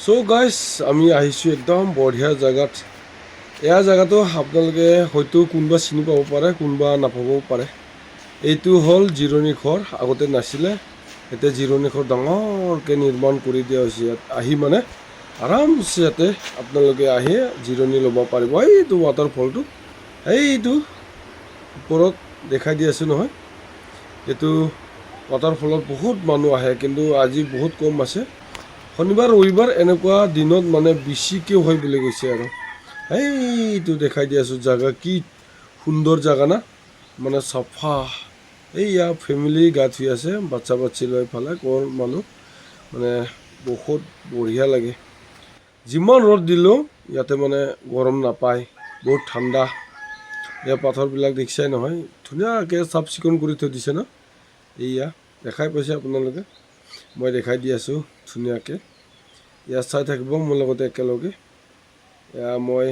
So guys আমি আহিছোঁ একদম বঢ়িয়া জেগাত। এয়া জেগাটো আপোনালোকে হয়তো কোনোবা চিনি পাব পাৰে, কোনোবা নাপাবও পাৰে। এইটো হ'ল জিৰণি ঘৰ, আগতে নাছিলে। এতিয়া জিৰণি ঘৰ ডাঙৰকৈ নিৰ্মাণ কৰি দিয়া হৈছে। ইয়াত আহি মানে আৰামছে ইয়াতে আপোনালোকে আহি জিৰণি ল'ব পাৰিব। এইটো ৱাটাৰফলটো, এইটো ওপৰত দেখাই দি আছোঁ নহয়। এইটো ৱাটাৰফলত বহুত মানুহ আহে, কিন্তু আজি বহুত কম আছে। শনিবাৰ ৰবিবাৰ এনেকুৱা দিনত মানে বেছিকৈ হয় বুলি কৈছে আৰু। এইটো দেখাই দি আছোঁ জেগা, কি সুন্দৰ জেগা না, মানে চাফা। এইয়া ফেমিলি গা ধুই আছে, বাচ্ছা বাচ্ছি লৈ পেলাই ক'ৰ মানুহ, মানে বহুত বঢ়িয়া লাগে। যিমান ৰ'দ দিলেও ইয়াতে মানে গৰম নাপায়, বহুত ঠাণ্ডা। ইয়াৰ পাথৰবিলাক দেখিছাই নহয়, ধুনীয়াকৈ চাফ চিকুণ কৰি থৈ দিছে ন। এইয়া দেখাই পাইছে আপোনালোকে, মই দেখাই দি আছোঁ ধুনীয়াকৈ। ইয়াত চাই থাকিব মোৰ লগতে একেলগে। এয়া মই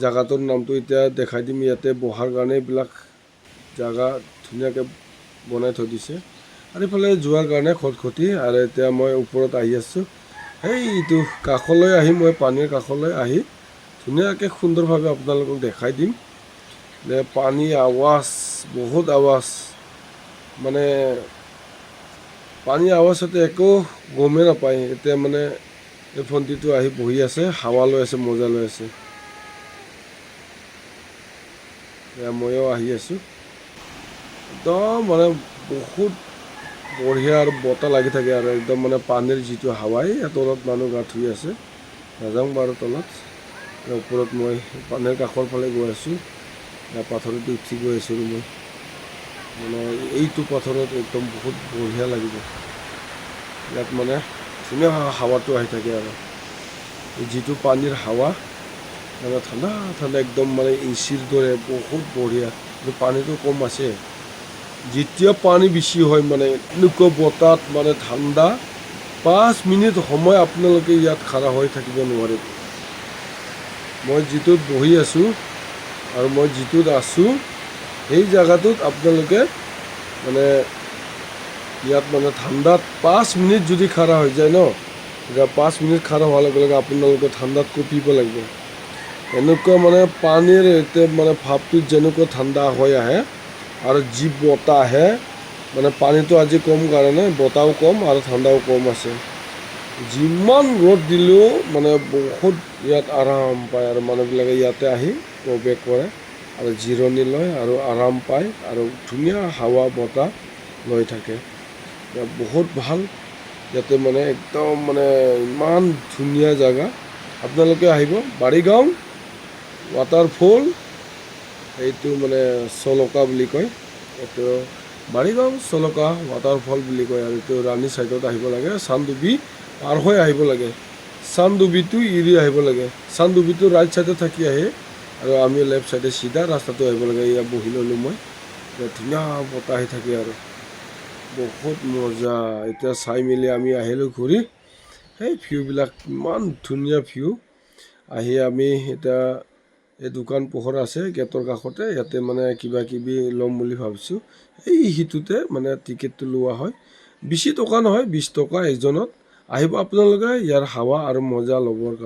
জেগাটোৰ নামটো এতিয়া দেখাই দিম। ইয়াতে বহাৰ কাৰণে এইবিলাক জেগা ধুনীয়াকৈ বনাই থৈ দিছে, আৰু এইফালে যোৱাৰ কাৰণে খটখটি। আৰু এতিয়া মই ওপৰত আহি আছোঁ, সেইটো কাষলৈ আহি, মই পানীৰ কাষলৈ আহি ধুনীয়াকৈ সুন্দৰভাৱে আপোনালোকক দেখাই দিম যে পানী আৱাজ, বহুত আৱাজ, মানে পানী আৱাজতে একো গমেই নাপায়। এতিয়া মানে এই ভণ্টিটো আহি বহি আছে, হাৱা লৈ আছে, মজা লৈ আছে। ময়ো আহি আছোঁ, একদম মানে বহুত বঢ়িয়া আৰু বতাহ লাগি থাকে আৰু একদম মানে পানীৰ যিটো হাৱাই। তলত মানুহ গা ধুই আছে, নাযাওঁ বাৰু তলত। ওপৰত মই পানীৰ কাষৰ ফালে গৈ আছোঁ, পাথৰেদি উঠি গৈ আছোঁ মই। মানে এইটো পাথৰত একদম বহুত বঢ়িয়া লাগিব। ইয়াত মানে ধুনীয়া হাৱাটো আহি থাকে আৰু যিটো পানীৰ হাৱা, মানে ঠাণ্ডা ঠাণ্ডা একদম, মানে এচিৰ দৰে বহুত বঢ়িয়া। কিন্তু পানীটো কম আছে, যেতিয়া পানী বেছি হয় মানে এনেকুৱা বতাহ, মানে ঠাণ্ডা। 5 মিনিট সময় আপোনালোকে ইয়াত খাৰা হৈ থাকিব নোৱাৰিব। মই যিটোত বহি আছোঁ আৰু মই যিটোত আছোঁ, সেই জেগাটোত আপোনালোকে মানে ইয়াত মানে ঠাণ্ডাত 5 মিনিট যদি খাৰা হৈ যায় ন, এতিয়া 5 মিনিট খাৰা হোৱাৰ লগে লগে আপোনালোকে ঠাণ্ডাত কঁপিব লাগিব। এনেকুৱা মানে পানীৰ এতিয়া মানে ভাৱটো যেনেকুৱা ঠাণ্ডা হৈ আহে, আৰু যি বতাহ আহে, মানে পানীটো আজি কম কাৰণে বতাহও কম আৰু ঠাণ্ডাও কম আছে। যিমান ৰ'দ দিলেও মানে বহুত ইয়াত আৰাম পায়, আৰু মানুহবিলাকে ইয়াতে আহি প্ৰৱেশ কৰে আৰু জিৰণি লয় আৰু আৰাম পায়, আৰু ধুনীয়া হাৱা বতাহ লৈ থাকে। বহুত ভাল ইয়াতে, মানে একদম মানে ইমান ধুনীয়া জেগা। আপোনালোকে আহিব, বাৰীগাঁও ৱাটাৰফল, এইটো মানে চলকা বুলি কয়। এইটো বাৰীগাঁও চলকা ৱাটাৰফল বুলি কয়। আৰু এইটো ৰাণী চাইডত আহিব লাগে, চানডুবি পাৰ হৈ আহিব লাগে, চানডুবিটো এৰি আহিব লাগে। চানডুবিটো ৰাইট চাইডে থাকি আহে, আৰু আমি লেফ্ট চাইডে চিধা ৰাস্তাটো আহিব লাগে। ইয়াত বহি ল'লোঁ মই, ধুনীয়া বতাহ আহি থাকে আৰু বহুত মজা। এতিয়া চাই মেলি আমি আহিলোঁ ঘূৰি, সেই ভিউবিলাক ইমান ধুনীয়া ভিউ। আহি আমি এতিয়া এই দোকান পোহৰ আছে গেটৰ কাষতে, ইয়াতে মানে কিবা কিবি ল'ম বুলি ভাবিছোঁ। এই সিটোতে মানে টিকেটটো লোৱা হয়, বেছি টকা নহয়, 20 টকা এজনত। আহিব আপোনালোকে ইয়াৰ হাৱা আৰু মজা ল'বৰ কাৰণে।